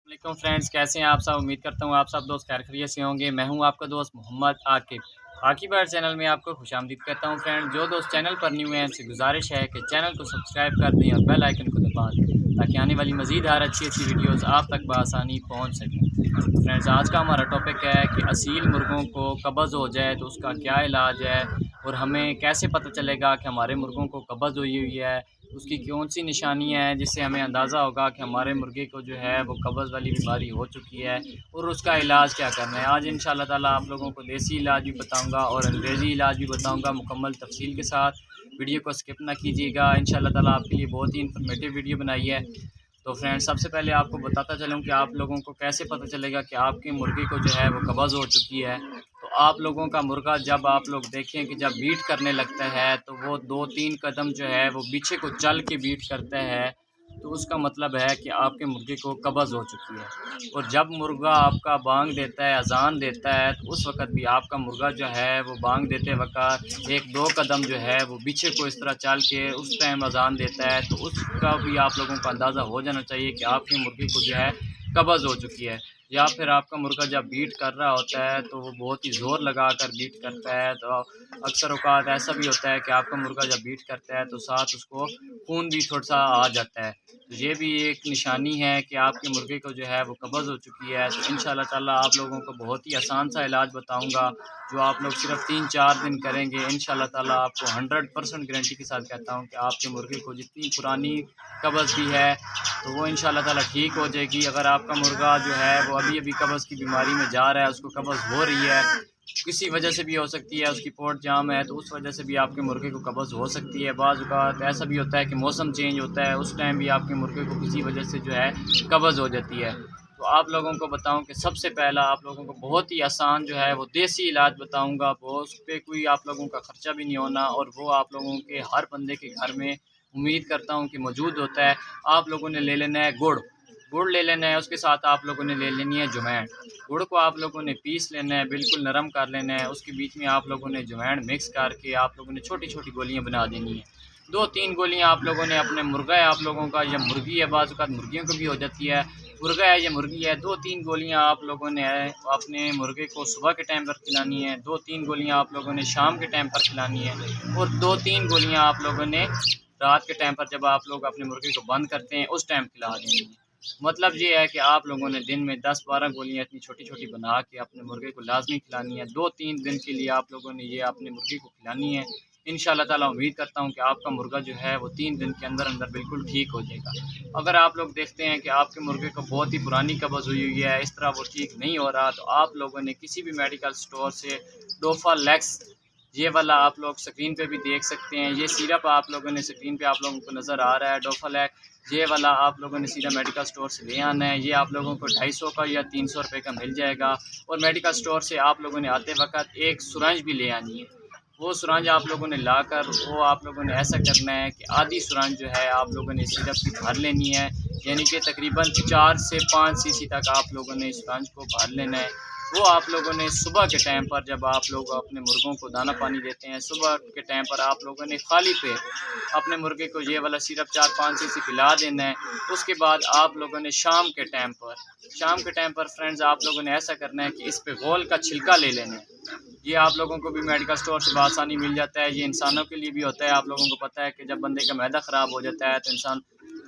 वालेकुम फ्रेंड्स, कैसे हैं आप सब। उम्मीद करता हूँ आप सब दोस्त खैर खैरियत से होंगे। मैं हूँ आपका दोस्त मोहम्मद आकिब बर्ड चैनल में आपको खुशामदीद कहता हूँ। फ्रेंड, जो दोस्त चैनल पर न्यू हैं उनसे गुजारिश है कि चैनल को सब्सक्राइब कर दें और बेल आइकन को दबा दें ताकि आने वाली मज़ीद हर अच्छी अच्छी वीडियोज़ आप तक बआसानी पहुँच सकें। तो फ्रेंड्स, आज का हमारा टॉपिक है कि असील मुर्गों को कब्ज़ हो जाए तो उसका क्या इलाज है और हमें कैसे पता चलेगा कि हमारे मुर्गों को कब्ज़ हुई है, उसकी कौन-सी निशानियाँ हैं जिससे हमें अंदाज़ा होगा कि हमारे मुर्गे को जो है वो कब्ज़ वाली बीमारी हो चुकी है और उसका इलाज क्या करना है। आज इंशाअल्लाह ताला आप लोगों को देसी इलाज भी बताऊँगा और अंग्रेज़ी इलाज भी बताऊँगा मुकम्मल तफ़सील के साथ। वीडियो को स्किप ना कीजिएगा। इंशाअल्लाह ताला आपके लिए बहुत ही इन्फॉर्मेटिव वीडियो बनाई है। तो फ्रेंड्स, सबसे पहले आपको बताता चलूँ कि आप लोगों को कैसे पता चलेगा कि आपके मुर्गे को जो है वो कब्ज़ हो चुकी है। तो आप लोगों का मुर्गा जब आप लोग देखें कि जब बीट करने लगता है तो वो 2-3 कदम जो है वो पीछे को चल के बीट करता है, तो उसका मतलब है कि आपके मुर्गे को कब्ज़ हो चुकी है। और जब मुर्गा आपका बांग देता है, अज़ान देता है, तो उस वक़्त भी आपका मुर्गा जो है वो बांग देते वक़्त 1-2 कदम जो है वो पीछे को इस तरह चल के उस टाइम अज़ान देता है, तो उसका भी आप लोगों को अंदाज़ा हो जाना चाहिए कि आपके मुर्गे को जो है कब्ज़ हो चुकी है। या फिर आपका मुर्गा जब बीट कर रहा होता है तो वो बहुत ही ज़ोर लगाकर बीट करता है, तो अक्सर औक़ात ऐसा भी होता है कि आपका मुर्गा जब बीट करता है तो साथ उसको खून भी थोड़ा-सा आ जाता है। तो ये भी एक निशानी है कि आपके मुर्गे को जो है वो कब्ज़ हो चुकी है। तो इंशाअल्लाह ताला आप लोगों को बहुत ही आसान सा इलाज बताऊँगा, जो आप लोग सिर्फ़ 3-4 दिन करेंगे। इंशाअल्लाह ताला आपको 100% गारंटी के साथ कहता हूँ कि आपके मुर्गे को जितनी पुरानी कब्ज़ भी है तो वो इंशाअल्लाह ताला ठीक हो जाएगी। अगर आपका मुर्गा जो है वो अभी-अभी कब्ज़ की बीमारी में जा रहा है, उसको कब्ज़ हो रही है, किसी वजह से भी हो सकती है, उसकी पोट जाम है, तो उस वजह से भी आपके मुर्गे को कब्ज़ हो सकती है। बाज़ औक़ात ऐसा भी होता है कि मौसम चेंज होता है, उस टाइम भी आपके मुर्गे को किसी वजह से जो है कब्ज़ हो जाती है। तो आप लोगों को बताऊँ कि सबसे पहला आप लोगों को बहुत ही आसान जो है वो देसी इलाज बताऊँगा, वो उस पे कोई आप लोगों का ख़र्चा भी नहीं होना और वो आप लोगों के हर बंदे के घर में उम्मीद करता हूँ कि मौजूद होता है। आप लोगों ने ले लेना है गुड़, गुड़ ले लेना है, उसके साथ आप लोगों ने ले लेनी है अजवाइन। गुड़ को आप लोगों ने पीस लेना है, बिल्कुल नरम कर लेना है, उसके बीच में आप लोगों ने अजवाइन मिक्स करके आप लोगों ने छोटी-छोटी गोलियाँ बना देनी है। 2-3 गोलियाँ आप लोगों ने अपने मुर्गा है आप लोगों का या मुर्गी है, बाज़ औक़ात मुर्गियों को भी हो जाती है, मुर्गा है या मुर्गी है, 2-3 गोलियाँ आप लोगों ने अपने मुर्गे को सुबह के टाइम पर खिलानी है, 2-3 गोलियाँ आप लोगों ने शाम के टाइम पर खिलानी है और 2-3 गोलियाँ आप लोगों ने रात के टाइम पर जब आप लोग अपने मुर्गे को बंद करते हैं उस टाइम खिला देनी है। मतलब ये है कि आप लोगों ने दिन में 10-12 गोलियाँ इतनी छोटी-छोटी बना के अपने मुर्गे को लाज़मी खिलानी है। 2-3 दिन के लिए आप लोगों ने ये अपने मुर्गे को खिलानी है। इंशाअल्लाह ताला उम्मीद करता हूँ कि आपका मुर्गा जो है वो 3 दिन के अंदर-अंदर बिल्कुल ठीक हो जाएगा। अगर आप लोग देखते हैं कि आपके मुर्गे को बहुत ही पुरानी कब्ज़ हुई हुई है, इस तरह वो ठीक नहीं हो रहा, तो आप लोगों ने किसी भी मेडिकल स्टोर से डोफालेक्स, ये वाला आप लोग स्क्रीन पे भी देख सकते हैं, ये सिरप आप लोगों ने स्क्रीन पे आप लोगों को नज़र आ रहा है डोफालेक्स, ये वाला आप लोगों ने सीधा मेडिकल स्टोर से ले आना है। ये आप लोगों को 250 का या 300 रुपये का मिल जाएगा और मेडिकल स्टोर से आप लोगों ने आते वक़्त एक सुरंज भी ले आनी है। वो सुरंज आप लोगों ने लाकर वो आप लोगों ने ऐसा करना है कि आधी सुरंज जो है आप लोगों ने सिरप की भर लेनी है, यानी कि तकरीबन 4 से 5 सीसी तक आप लोगों ने इस सुरंज को भर लेना है। वो आप लोगों ने सुबह के टाइम पर जब आप लोग अपने मुर्गों को दाना पानी देते हैं, सुबह के टाइम पर आप लोगों ने खाली पेट अपने मुर्गे को ये वाला सिरप 4-5 सीसी पिला देना है। उसके बाद आप लोगों ने शाम के टाइम पर फ्रेंड्स आप लोगों ने ऐसा करना है कि इस पे गोल का छिलका ले लेना है। ये आप लोगों को भी मेडिकल स्टोर से बआसानी मिल जाता है। ये इंसानों के लिए भी होता है। आप लोगों को पता है कि जब बंदे का मैदा ख़राब हो जाता है तो इंसान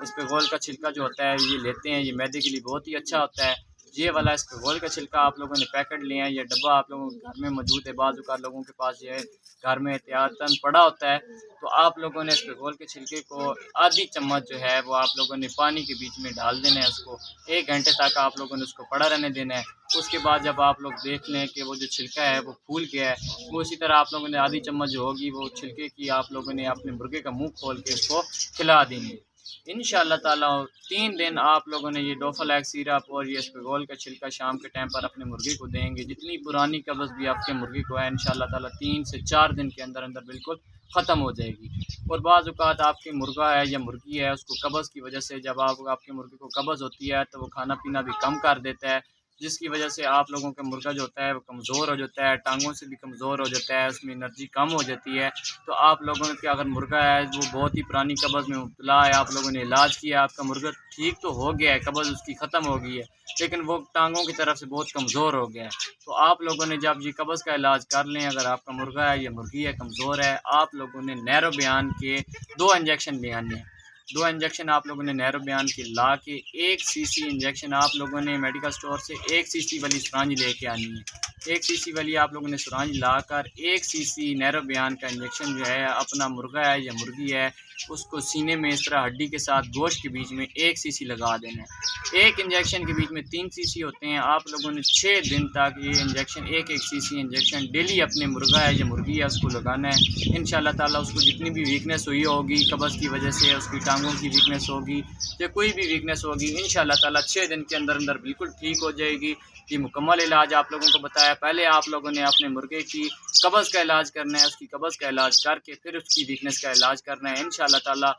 इस पे गोल का छिलका जो होता है ये लेते हैं। ये मैदे के लिए बहुत ही अच्छा होता है। ये वाला इस पे गोल का छिलका आप लोगों ने पैकेट लिए हैं, ये डब्बा आप लोगों के घर में मौजूद है। बाज़ औक़ात लोगों के पास ये घर में एहतियातन पड़ा होता है, तो आप लोगों ने इस पे गोल के छिलके को आधी चम्मच जो है वो आप लोगों ने पानी के बीच में डाल देना है। उसको 1 घंटे तक आप लोगों ने उसको पड़ा रहने देना है। उसके बाद जब आप लोग देख लें कि वो जो छिलका है वो फूल गया है, वो इसी तरह आप लोगों ने आधी चम्मच जो होगी वो छिलके की आप लोगों ने अपने मुर्गे का मुँह खोल के उसको खिला देंगे। इंशाअल्लाह ताला 3 दिन आप लोगों ने ये डोफालेक्स सिरप और ये एस्पेगोल का छिलका शाम के टाइम पर अपने मुर्गे को देंगे। जितनी पुरानी कब्ज़ भी आपके मुर्गे को है इंशाअल्लाह ताला 3 से 4 दिन के अंदर-अंदर बिल्कुल ख़त्म हो जाएगी। और बाज़ औक़ात आपके मुर्गा है या मुर्गी है उसको कब्ज़ की वजह से जब आपके मुर्गे को कब्ज़ होती है तो वो खाना-पीना भी कम कर देता है। जिसकी वजह से आप लोगों का मुर्गा जो होता है वो कमज़ोर हो जाता है, टांगों से भी कमज़ोर हो जाता है, उसमें एनर्जी कम हो जाती है। तो आप लोगों के अगर मुर्गा है वो बहुत ही पुरानी कब्ज़ में मुब्तला है, आप लोगों ने इलाज किया, आपका मुर्गा ठीक तो हो गया है, कब्ज़ उसकी ख़त्म हो गई है, लेकिन वो टांगों की तरफ से बहुत कमज़ोर हो गया है। तो आप लोगों ने जब ये कब्ज़ का इलाज कर लें, अगर आपका मुर्गा है या मुर्गी है कमज़ोर है, आप लोगों ने नैरो बयान के 2 इंजेक्शन ले आने हैं। 2 इंजेक्शन आप लोगों ने नैरो बयान की ला के 1 सीसी इंजेक्शन आप लोगों ने मेडिकल स्टोर से 1 सीसी वाली सुरांज लेके आनी है। 1 सीसी वाली आप लोगों ने सुरांज लाकर 1 सीसी नैरो बयान का इंजेक्शन जो है अपना मुर्गा है या मुर्गी है उसको सीने में इस तरह हड्डी के साथ गोश्त के बीच में 1 सीसी लगा देना है। एक इंजेक्शन के बीच में 3 सीसी होते हैं। आप लोगों ने 6 दिन तक ये इंजेक्शन 1-1 सीसी इंजेक्शन डेली अपने मुर्गा है या मुर्गी है उसको लगाना है। इंशाल्लाह ताला उसको जितनी भी वीकनेस हुई होगी कब्ज़ की वजह से, उसकी टांगों की वीकनेस होगी या कोई भी वीकनेस होगी, इंशाल्लाह ताला 6 दिन के अंदर अंदर बिल्कुल ठीक हो जाएगी। ये मुकम्मल इलाज आप लोगों को बताया। पहले आप लोगों ने अपने मुर्गे की कब्ज़ का इलाज करना है, उसकी कब्ज़ का इलाज करके फिर उसकी वीकनेस का इलाज करना है। इंशाल्लाह ताला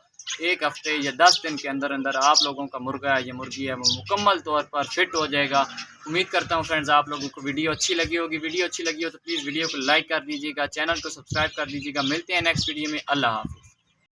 1 हफ़्ते या 10 दिन के अंदर अंदर आप लोगों का मुर्गा है या मुर्गी है वो मुकम्मल तौर पर फिट हो जाएगा। उम्मीद करता हूँ फ्रेंड्स आप लोगों को वीडियो अच्छी लगी होगी। वीडियो अच्छी लगी हो तो प्लीज़ वीडियो को लाइक कर दीजिएगा, चैनल को सब्सक्राइब कर दीजिएगा। मिलते हैं नेक्स्ट वीडियो में। अल्लाह हाफ़िज़।